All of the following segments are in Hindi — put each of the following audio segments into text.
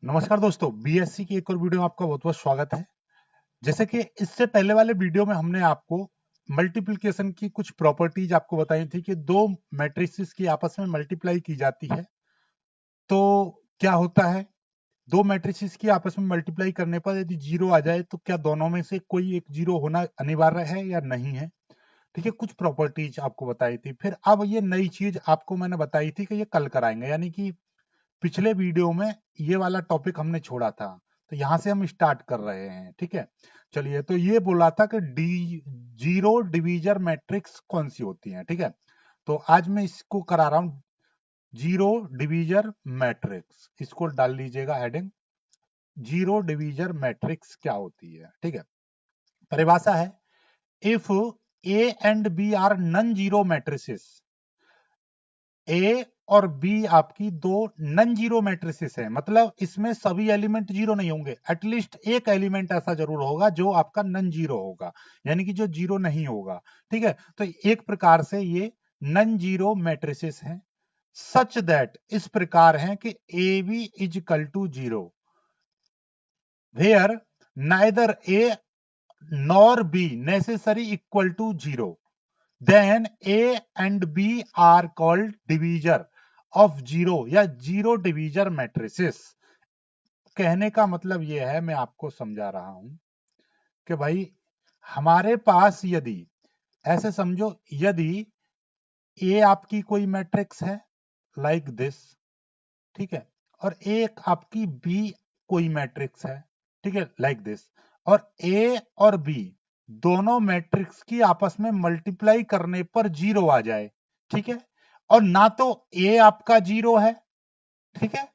नमस्कार दोस्तों, बीएससी की एक और वीडियो में आपका बहुत बहुत स्वागत है। जैसे कि इससे पहले वाले वीडियो में हमने आपको मल्टीप्लिकेशन की कुछ प्रॉपर्टीज आपको बताई थी कि दो मैट्रिसेस की आपस में मल्टीप्लाई की जाती है तो क्या होता है। दो मैट्रिसेस की आपस में मल्टीप्लाई करने पर यदि जीरो आ जाए तो क्या दोनों में से कोई एक जीरो होना अनिवार्य है या नहीं है। ठीक है, कुछ प्रॉपर्टीज आपको बताई थी। फिर अब ये नई चीज आपको मैंने बताई थी कि ये कल कराएंगे, यानी कि पिछले वीडियो में ये वाला टॉपिक हमने छोड़ा था, तो यहां से हम स्टार्ट कर रहे हैं। ठीक है, चलिए। तो ये बोला था कि जीरो डिवीजर मैट्रिक्स कौन सी होती है। ठीक है, तो आज मैं इसको करा रहा हूं, जीरो डिवीजर मैट्रिक्स। इसको डाल लीजिएगा हेडिंग, जीरो डिवीजर मैट्रिक्स क्या होती है। ठीक है, परिभाषा है, if A and B are non zero matrices, A और बी आपकी दो नन जीरो मैट्रिसेस है, मतलब इसमें सभी एलिमेंट जीरो नहीं होंगे, एटलीस्ट एक एलिमेंट ऐसा जरूर होगा जो आपका नन जीरो होगा, यानी कि जो जीरो नहीं होगा। ठीक है, तो एक प्रकार से ये नन जीरो मैट्रिसेस हैं। सच दैट, इस प्रकार है कि A B is equal to zero, where neither A nor B necessary equal to zero, then A and B are called divisor of zero या जीरो डिवीजर मैट्रिसेस। कहने का मतलब यह है, मैं आपको समझा रहा हूं कि भाई हमारे पास यदि, ऐसे समझो, यदि ए आपकी कोई मैट्रिक्स है लाइक दिस, ठीक है, और एक आपकी बी कोई मैट्रिक्स है, ठीक है, लाइक दिस, और ए और बी दोनों मैट्रिक्स की आपस में मल्टीप्लाई करने पर जीरो आ जाए, ठीक है, और ना तो ए आपका जीरो है, ठीक है,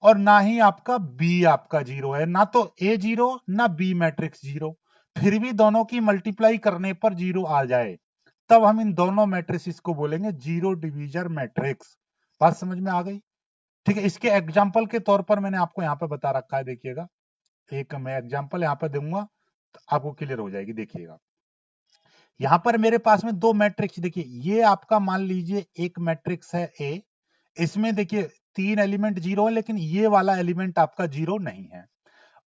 और ना ही आपका बी आपका जीरो है, ना तो ए जीरो ना बी मैट्रिक्स जीरो, फिर भी दोनों की मल्टीप्लाई करने पर जीरो आ जाए, तब हम इन दोनों मैट्रिक्स को बोलेंगे जीरो डिवीजर मैट्रिक्स। बात समझ में आ गई? ठीक है, इसके एग्जाम्पल के तौर पर मैंने आपको यहाँ पे बता रखा है, देखिएगा, एक मैं एग्जाम्पल यहाँ पे दूंगा तो आपको क्लियर हो जाएगी। देखिएगा, यहाँ पर मेरे पास में दो मैट्रिक्स, देखिए ये आपका मान लीजिए एक मैट्रिक्स है ए, इसमें देखिए तीन एलिमेंट जीरो है, लेकिन ये वाला एलिमेंट आपका जीरो नहीं है।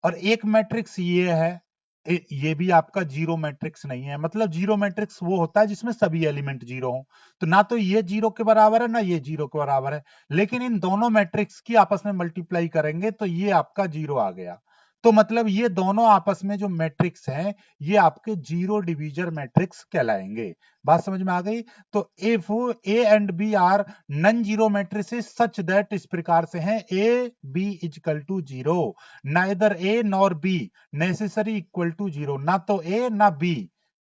और एक मैट्रिक्स ये है, ये भी आपका जीरो मैट्रिक्स नहीं है। मतलब जीरो मैट्रिक्स वो होता है जिसमें सभी एलिमेंट जीरो हो, तो ना तो ये जीरो के बराबर है ना ये जीरो के बराबर है, लेकिन इन दोनों मैट्रिक्स की आपस में मल्टीप्लाई करेंगे तो ये आपका जीरो आ गया। तो मतलब ये दोनों आपस में जो मैट्रिक्स हैं ये आपके जीरो डिवीजर मैट्रिक्स कहलाएंगे। बात समझ में आ गई? तो if A and B are non zero matrices such that, इस प्रकार से हैं, A B is equal to zero, neither A nor B necessary equal to zero, ना तो ए ना बी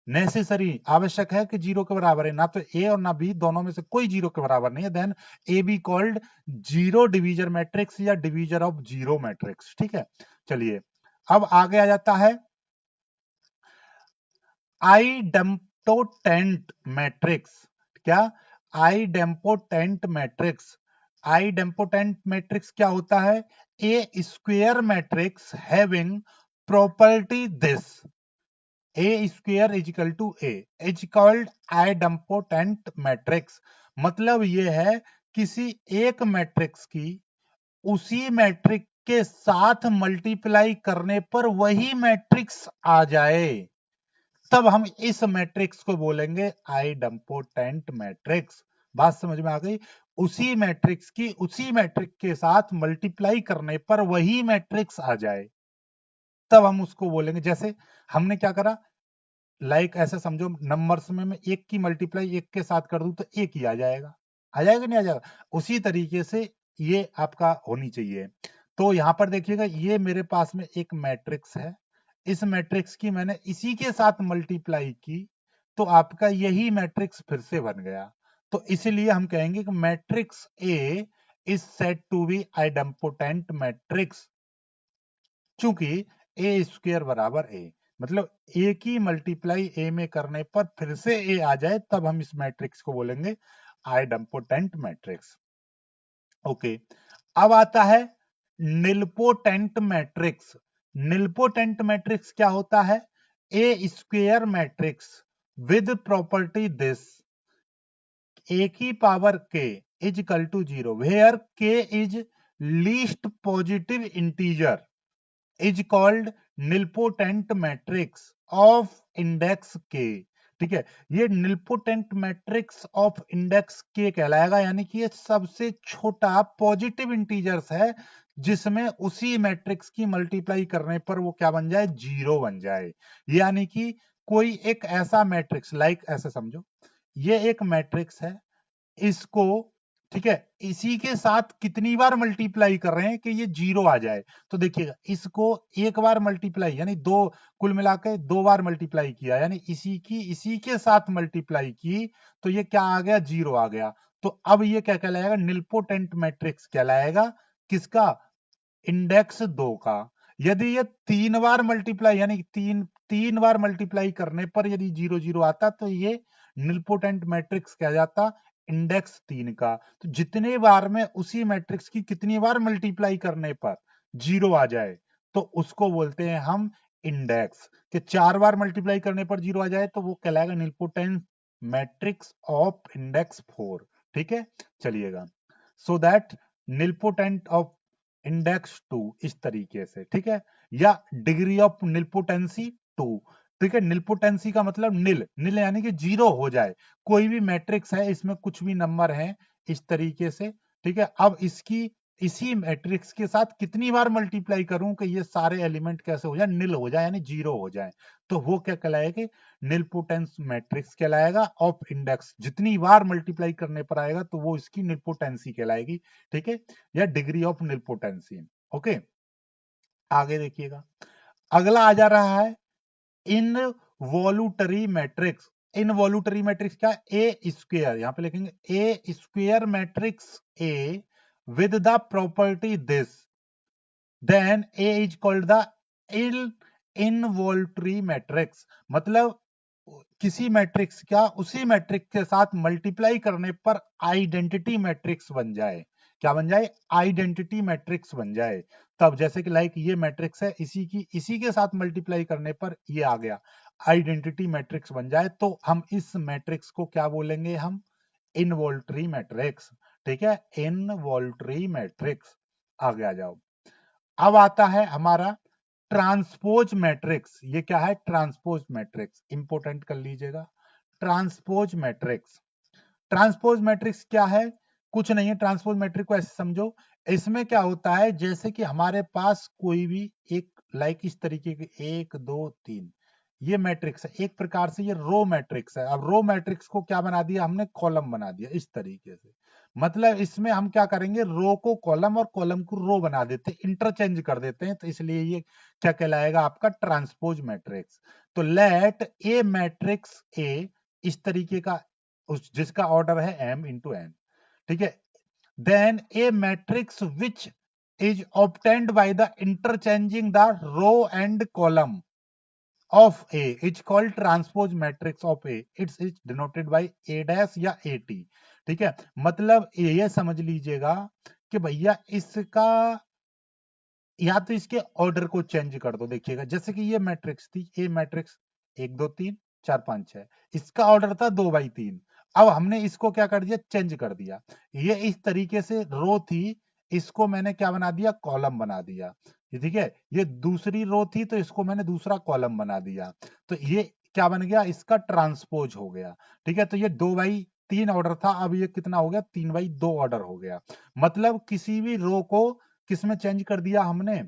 नेसेसरी आवश्यक है कि जीरो के बराबर है, ना तो ए और ना बी दोनों में से कोई जीरो के बराबर नहीं है, then A B called zero divisor matrix या डिवीजर ऑफ जीरो मैट्रिक्स। ठीक है, चलिए अब आगे आ जाता है आइडेम्पोटेंट मैट्रिक्स। क्या? Idempotent matrix. आइडेम्पोटेंट मैट्रिक्स क्या होता है? A square matrix having property this, A square is equal to A is called idempotent matrix. मतलब यह है, किसी एक मैट्रिक्स की उसी मैट्रिक्स के साथ मल्टीप्लाई करने पर वही मैट्रिक्स आ जाए, तब हम इस मैट्रिक्स को बोलेंगे आइडेम्पोटेंट मैट्रिक्स। बात समझ में आ गई? उसी मैट्रिक्स की उसी मैट्रिक्स के साथ मल्टीप्लाई करने पर वही मैट्रिक्स आ जाए, तब हम उसको बोलेंगे। जैसे हमने क्या करा, लाइक ऐसे समझो, नंबर्स में मैं एक की मल्टीप्लाई एक के साथ कर दूं तो एक ही आ जाएगा, आ जाएगा नहीं आ जाएगा? उसी तरीके से ये आपका होनी चाहिए। तो यहां पर देखिएगा, ये मेरे पास में एक मैट्रिक्स है, इस मैट्रिक्स की मैंने इसी के साथ मल्टीप्लाई की तो आपका यही मैट्रिक्स फिर से बन गया। तो इसलिए हम कहेंगे कि matrix A is said to be idempotent matrix, चूंकि ए स्क्वेयर बराबर ए, मतलब ए की मल्टीप्लाई ए में करने पर फिर से ए आ जाए, तब हम इस मैट्रिक्स को बोलेंगे आइडेम्पोटेंट मैट्रिक्स। ओके, अब आता है निलपोटेंट मैट्रिक्स। निलपोटेंट मैट्रिक्स क्या होता है? A square matrix with property this, A की power K is equal to zero, where K is least positive integer is called nilpotent matrix of index K. ठीक है, ये निलपोटेंट मैट्रिक्स ऑफ इंडेक्स के कहलाएगा, यानी कि ये सबसे छोटा पॉजिटिव इंटीजर्स है जिसमें उसी मैट्रिक्स की मल्टीप्लाई करने पर वो क्या बन जाए, जीरो बन जाए। यानी कि कोई एक ऐसा मैट्रिक्स, लाइक ऐसे समझो, ये एक मैट्रिक्स है, इसको, ठीक है, इसी के साथ कितनी बार मल्टीप्लाई कर रहे हैं कि ये जीरो आ जाए। तो देखिएगा, इसको एक बार मल्टीप्लाई यानी दो, कुल मिला के दो बार मल्टीप्लाई किया, यानी इसी के साथ मल्टीप्लाई की, तो ये क्या आ गया, जीरो आ गया। तो अब ये क्या कहलाएगा, निलपोटेंट मैट्रिक्स कहलाएगा, किसका, इंडेक्स 2 का। यदि ये तीन बार मल्टीप्लाई यानी तीन बार मल्टीप्लाई करने पर यदि जीरो जीरो आता तो ये निलपोटेंट मैट्रिक्स कह जाता इंडेक्स 3 का। तो जितने बार में उसी मैट्रिक्स की कितनी बार मल्टीप्लाई करने पर जीरो आ जाए तो उसको बोलते हैं हम इंडेक्स। कि 4 बार मल्टीप्लाई करने पर जीरो आ जाए तो वो कहलाएगा निलपोटेंट मैट्रिक्स ऑफ इंडेक्स 4। ठीक है, चलिएगा, so that nilpotent of index 2 इस तरीके से। ठीक है, या डिग्री ऑफ निलपोटेंसी 2। ठीक है, निलपोटेंसी का मतलब निल, निल यानी कि जीरो हो जाए, कोई भी मैट्रिक्स है इसमें कुछ भी नंबर है इस तरीके से। ठीक है, अब इसकी इसी मैट्रिक्स के साथ कितनी बार मल्टीप्लाई करूं कि ये सारे एलिमेंट कैसे हो जाए, निल हो जाए, यानी जीरो हो जाए, तो वो क्या कहलाएगा, निलपोटेंस मैट्रिक्स कहलाएगा ऑफ इंडेक्स। जितनी बार मल्टीप्लाई करने पर आएगा तो वो इसकी निलपोटेंसी कहलाएगी। ठीक है, या डिग्री ऑफ निलपोटेंसी। ओके, आगे देखिएगा, अगला आ जा रहा है इनवॉल्यूटरी मैट्रिक्स। इनवॉल्यूटरी मैट्रिक्स क्या, ए स्क्वेयर, यहां पे लिखेंगे A square matrix A with the property this, then A is called the involutory matrix। मतलब किसी मैट्रिक्स का उसी मैट्रिक्स के साथ मल्टीप्लाई करने पर आइडेंटिटी मैट्रिक्स बन जाए। क्या बन जाए, आइडेंटिटी मैट्रिक्स बन जाए। तब जैसे कि लाइक ये मैट्रिक्स है, इसी के साथ मल्टीप्लाई करने पर ये आ गया, आइडेंटिटी मैट्रिक्स बन जाए, तो हम इस मैट्रिक्स को क्या बोलेंगे, हम इनवॉल्यूटरी मैट्रिक्स। ठीक है, इनवॉल्यूटरी मैट्रिक्स। आगे आ जाओ, अब आता है हमारा ट्रांसपोज मैट्रिक्स। ये क्या है, ट्रांसपोज मैट्रिक्स, इंपोर्टेंट कर लीजिएगा, ट्रांसपोज मैट्रिक्स। ट्रांसपोज मैट्रिक्स क्या है, कुछ नहीं है, ट्रांसपोज मैट्रिक्स को ऐसे समझो, इसमें क्या होता है, जैसे कि हमारे पास कोई भी एक, लाइक इस तरीके के 1 2 3 ये मैट्रिक्स है, एक प्रकार से ये रो मैट्रिक्स है। अब रो मैट्रिक्स को क्या बना दिया हमने, कॉलम बना दिया इस तरीके से। मतलब इसमें हम क्या करेंगे, रो को कॉलम और कॉलम को रो बना देते हैं, इंटरचेंज कर देते हैं, तो इसलिए ये क्या कहलाएगा आपका, ट्रांसपोज मैट्रिक्स। तो लेट ए मैट्रिक्स ए इस तरीके का, जिसका ऑर्डर है m इंटू n। ठीक है, then a matrix which is obtained by the interchanging the row and column of A is called transpose matrix of A. It's denoted by A dash या AT। ठीक है, मतलब ये समझ लीजिएगा कि भैया इसका या तो इसके ऑर्डर को चेंज कर दो। देखिएगा, जैसे कि ये मैट्रिक्स थी, ए मैट्रिक्स 1 2 3 4 5 6, इसका ऑर्डर था 2/3। अब हमने इसको क्या कर दिया, चेंज कर दिया। ये इस तरीके से रो थी, इसको मैंने क्या बना दिया, कॉलम बना दिया। ठीक है, ये दूसरी रो थी तो इसको मैंने दूसरा कॉलम बना दिया, तो ये क्या बन गया, इसका ट्रांसपोज हो गया। ठीक है, तो ये 2/3 ऑर्डर था, अब ये कितना हो गया, 3/2 ऑर्डर हो गया। मतलब किसी भी रो को किसमें चेंज कर दिया हमने,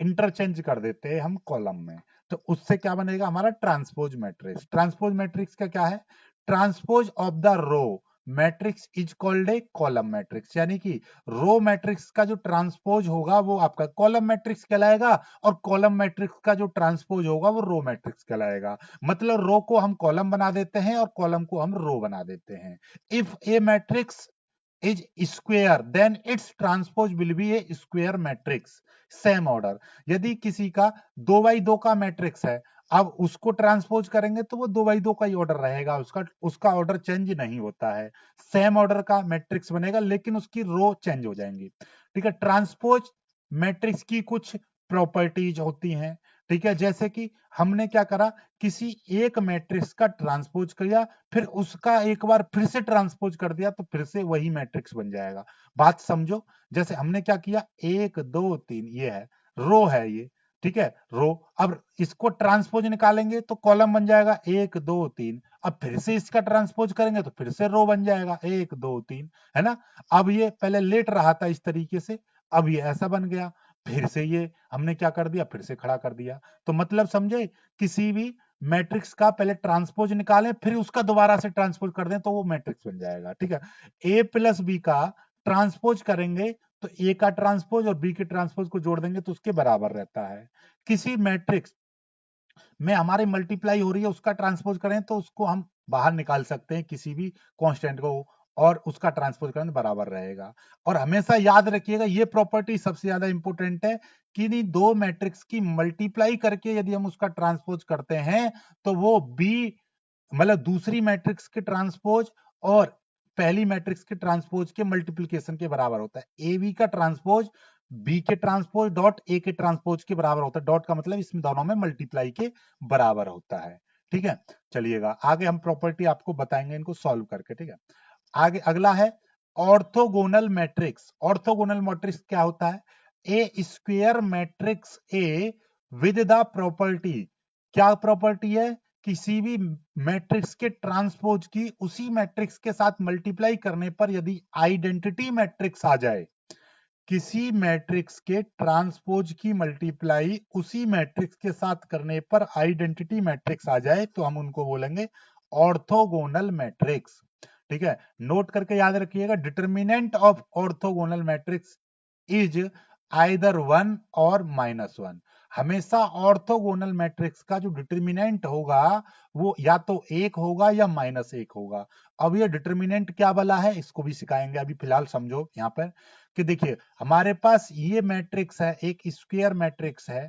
इंटरचेंज कर देते हैं हम कॉलम में, तो उससे क्या बनेगा हमारा ट्रांसपोज मैट्रिक्स। ट्रांसपोज मैट्रिक्स का क्या है, transpose of the row matrix is called a column matrix. यानी कि रो मैट्रिक्स का जो ट्रांसपोज होगा वो आपका कॉलम मैट्रिक्स कहलाएगा, और कॉलम मैट्रिक्स का जो ट्रांसपोज होगा वो रो मैट्रिक्स कहलाएगा। मतलब रो को हम कॉलम बना देते हैं और कॉलम को हम रो बना देते हैं। If A matrix is square then its transpose will be a square matrix same order। यदि किसी का 2/2 का मैट्रिक्स है, अब उसको ट्रांसपोज करेंगे तो वो 2/2 का ही ऑर्डर रहेगा, उसका ऑर्डर चेंज नहीं होता है, सेम ऑर्डर का मैट्रिक्स बनेगा, लेकिन उसकी रो चेंज हो जाएंगी। ठीक है, ट्रांसपोज मैट्रिक्स की कुछ प्रॉपर्टीज होती हैं। ठीक है, जैसे कि हमने क्या करा, किसी एक मैट्रिक्स का ट्रांसपोज किया, फिर उसका एक बार फिर से ट्रांसपोज कर दिया, तो फिर से वही मैट्रिक्स बन जाएगा। बात समझो, जैसे हमने क्या किया, 1 2 3 ये है, रो है ये, ठीक है, रो। अब इसको ट्रांसपोज निकालेंगे तो कॉलम बन जाएगा 1 2 3। अब फिर से इसका ट्रांसपोज करेंगे तो फिर से रो बन जाएगा 1 2 3, है ना। अब ये पहले लेट रहा था इस तरीके से, अब ये ऐसा बन गया, फिर से ये हमने क्या कर दिया, फिर से खड़ा कर दिया। तो मतलब समझे, किसी भी मैट्रिक्स का पहले ट्रांसपोज निकालें, फिर उसका दोबारा से ट्रांसपोज कर दें तो वो मैट्रिक्स बन जाएगा। ठीक है, ए प्लस बी का ट्रांसपोज करेंगे तो ए का ट्रांसपोज और बी के ट्रांसपोज को जोड़ देंगे तो उसके बराबर रहता है। किसी मैट्रिक्स में हमारी मल्टीप्लाई हो रही है, उसका ट्रांसपोज करें तो उसको हम बाहर निकाल सकते हैं किसी भी कांस्टेंट को, और उसका ट्रांसपोज करें तो बराबर रहेगा। और हमेशा याद रखिएगा, ये प्रॉपर्टी सबसे ज्यादा इंपॉर्टेंट है कि नहीं, दो मैट्रिक्स की मल्टीप्लाई करके यदि हम उसका ट्रांसपोज करते हैं तो वो बी, मतलब दूसरी मैट्रिक्स के ट्रांसपोज और पहली मैट्रिक्स के ट्रांसपोज के मल्टीप्लीकेशन के बराबर होता है। ए बी का ट्रांसपोज बी के ट्रांसपोज डॉट ए के ट्रांसपोज के बराबर होता है। डॉट का मतलब इसमें दोनों में मल्टीप्लाई के बराबर होता है। ठीक है, चलिएगा आगे हम प्रॉपर्टी आपको बताएंगे इनको सॉल्व करके। ठीक है, आगे अगला है ऑर्थोगोनल मैट्रिक्स। ऑर्थोगोनल मैट्रिक्स क्या होता है, A square matrix A with the property. क्या प्रॉपर्टी है, किसी भी मैट्रिक्स के ट्रांसपोज की उसी मैट्रिक्स के साथ मल्टीप्लाई करने पर यदि आइडेंटिटी मैट्रिक्स आ जाए, किसी मैट्रिक्स के ट्रांसपोज की मल्टीप्लाई उसी मैट्रिक्स के साथ करने पर आइडेंटिटी मैट्रिक्स आ जाए तो हम उनको बोलेंगे ऑर्थोगोनल मैट्रिक्स। ठीक है, नोट करके याद रखिएगा, determinant of orthogonal matrix is either 1 और -1। हमेशा ऑर्थोगोनल मैट्रिक्स का जो डिटर्मिनेंट होगा वो या तो 1 होगा या -1 होगा। अब ये डिटर्मिनेंट क्या वाला है इसको भी सिखाएंगे, अभी फिलहाल समझो यहाँ पर कि देखिए हमारे पास ये मैट्रिक्स है, एक स्क्वायर मैट्रिक्स है।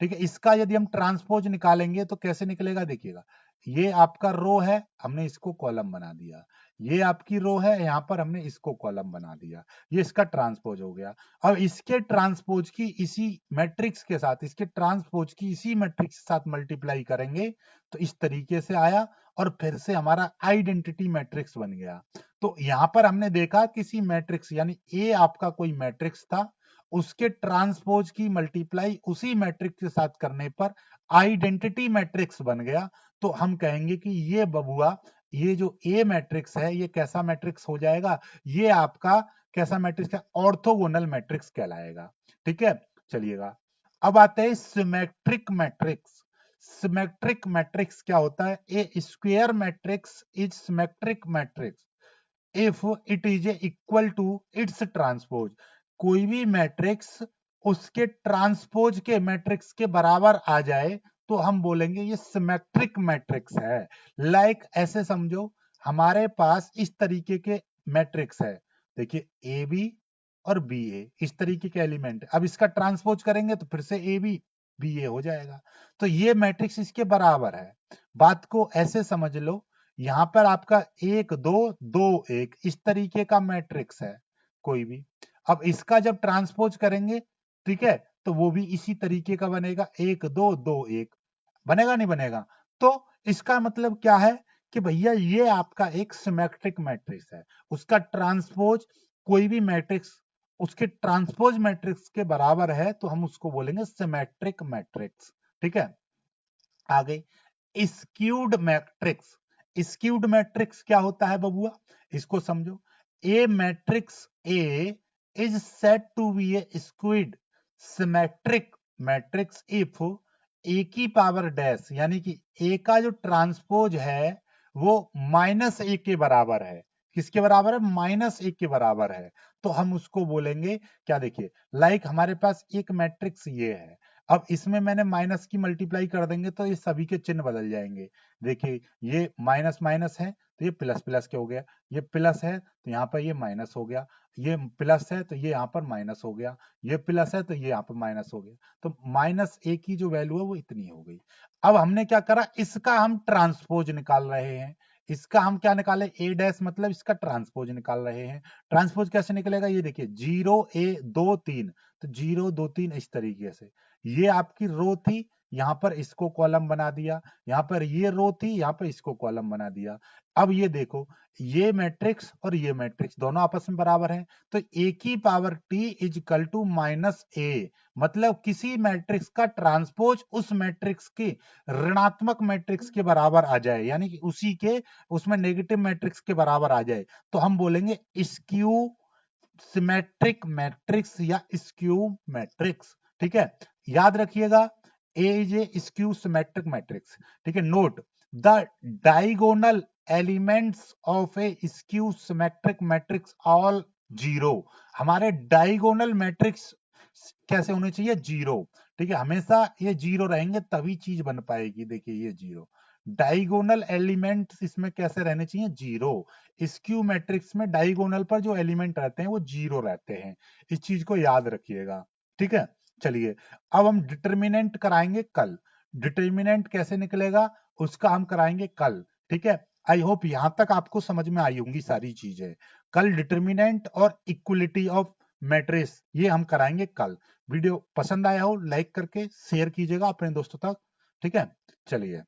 ठीक है, इसका यदि हम ट्रांसपोज निकालेंगे तो कैसे निकलेगा, देखिएगा, ये आपका रो है, हमने इसको कॉलम बना दिया, ये आपकी रो है, यहां पर हमने इसको कॉलम बना दिया, ये इसका ट्रांसपोज हो गया। अब इसके ट्रांसपोज की इसी मैट्रिक्स के साथ, इसके ट्रांसपोज की इसी मैट्रिक्स के साथ मल्टीप्लाई करेंगे तो इस तरीके से आया, और फिर से हमारा आइडेंटिटी मैट्रिक्स बन गया। तो यहां पर हमने देखा किसी मैट्रिक्स, यानी ए आपका कोई मैट्रिक्स था, उसके ट्रांसपोज की मल्टीप्लाई उसी मैट्रिक्स के साथ करने पर आइडेंटिटी मैट्रिक्स बन गया। तो हम कहेंगे कि ये बबुआ, ये जो ए मैट्रिक्स है ये कैसा मैट्रिक्स हो जाएगा, ये आपका कैसा मैट्रिक्स है, ऑर्थोगोनल मैट्रिक्स कहलाएगा। ठीक है, चलिएगा अब आते हैं सिमेट्रिक मैट्रिक्स। सिमेट्रिक मैट्रिक्स क्या होता है, A square matrix is symmetric matrix if it is equal to its transpose. कोई भी मैट्रिक्स उसके ट्रांसपोज के मैट्रिक्स के बराबर आ जाए तो हम बोलेंगे ये सिमेट्रिक मैट्रिक्स है। लाइक ऐसे समझो, हमारे पास इस तरीके के मैट्रिक्स है, देखिए ए बी और बी ए, इस तरीके के एलिमेंट, अब इसका ट्रांसपोज करेंगे तो फिर से ए बी बी ए हो जाएगा। तो ये मैट्रिक्स इसके बराबर है। बात को ऐसे समझ लो, यहां पर आपका 1 2 2 1 इस तरीके का मैट्रिक्स है कोई भी, अब इसका जब ट्रांसपोज करेंगे, ठीक है, तो वो भी इसी तरीके का बनेगा, 1 2 2 1 बनेगा, नहीं बनेगा। तो इसका मतलब क्या है कि भैया ये आपका एक सिमेट्रिक मैट्रिक्स है, उसका ट्रांसपोज कोई भी मैट्रिक्स उसके ट्रांसपोज मैट्रिक्स के बराबर है तो हम उसको बोलेंगे सिमेट्रिक मैट्रिक्स। ठीक है, आगे स्क्यूड मैट्रिक्स। स्क्यूड मैट्रिक्स क्या होता है बबुआ, इसको समझो, A matrix A is said to be a skewed symmetric matrix if A की पावर डैश, यानी कि ए का जो ट्रांसपोज है वो -1 के बराबर है। किसके बराबर है, -1 के बराबर है। तो हम उसको बोलेंगे क्या, देखिए लाइक हमारे पास एक मैट्रिक्स ये है, अब इसमें मैंने माइनस की मल्टीप्लाई कर देंगे तो ये सभी के चिन्ह बदल जाएंगे। देखिए ये माइनस माइनस है तो ये प्लस प्लस के हो गया, ये प्लस है तो यहाँ पर ये माइनस हो गया, ये प्लस है तो ये यहाँ पर माइनस हो गया, ये प्लस है तो ये यहाँ पर माइनस हो गया। तो -1 की जो वैल्यू है वो इतनी हो गई। अब हमने क्या करा, इसका हम ट्रांसपोज निकाल रहे हैं। इसका हम क्या निकाले, ए डैश मतलब इसका ट्रांसपोज निकाल रहे हैं। ट्रांसपोज कैसे निकलेगा, ये देखिए 0 A 2 3, तो 0 2 3 इस तरीके से। ये आपकी रो थी, यहां पर इसको कॉलम बना दिया, यहां पर ये रो थी, यहां पर इसको कॉलम बना दिया। अब ये देखो, ये मैट्रिक्स और ये मैट्रिक्स दोनों आपस में बराबर हैं, तो a की power t is equal to minus A, मतलब किसी मैट्रिक्स का ट्रांसपोज उस मैट्रिक्स के ऋणात्मक मैट्रिक्स के बराबर आ जाए, यानी कि उसी के उसमें नेगेटिव मैट्रिक्स के बराबर आ जाए, तो हम बोलेंगे स्क्यू सिमेट्रिक मैट्रिक्स या स्क्यू मैट्रिक्स। ठीक है, याद रखिएगा, A is a skew symmetric matrix. ठीक है, note the diagonal elements of a skew symmetric matrix all zero. हमारे डायगोनल मैट्रिक्स कैसे होने चाहिए? जीरो। ठीक है, हमेशा ये जीरो रहेंगे तभी चीज बन पाएगी। देखिए ये जीरो, डायगोनल एलिमेंट्स इसमें कैसे रहने चाहिए? जीरो। स्क्यू मैट्रिक्स में डायगोनल पर जो एलिमेंट रहते हैं वो जीरो रहते हैं, इस चीज को याद रखिएगा। ठीक है, चलिए अब हम डिटर्मिनेंट कराएंगे कल। डिटर्मिनेंट कैसे निकलेगा उसका हम कराएंगे कल। ठीक है, आई होप यहां तक आपको समझ में आई होंगी सारी चीजें। कल डिटर्मिनेंट और इक्वलिटी ऑफ मैट्रिक्स ये हम कराएंगे कल। वीडियो पसंद आया हो लाइक करके शेयर कीजिएगा अपने दोस्तों तक। ठीक है, चलिए।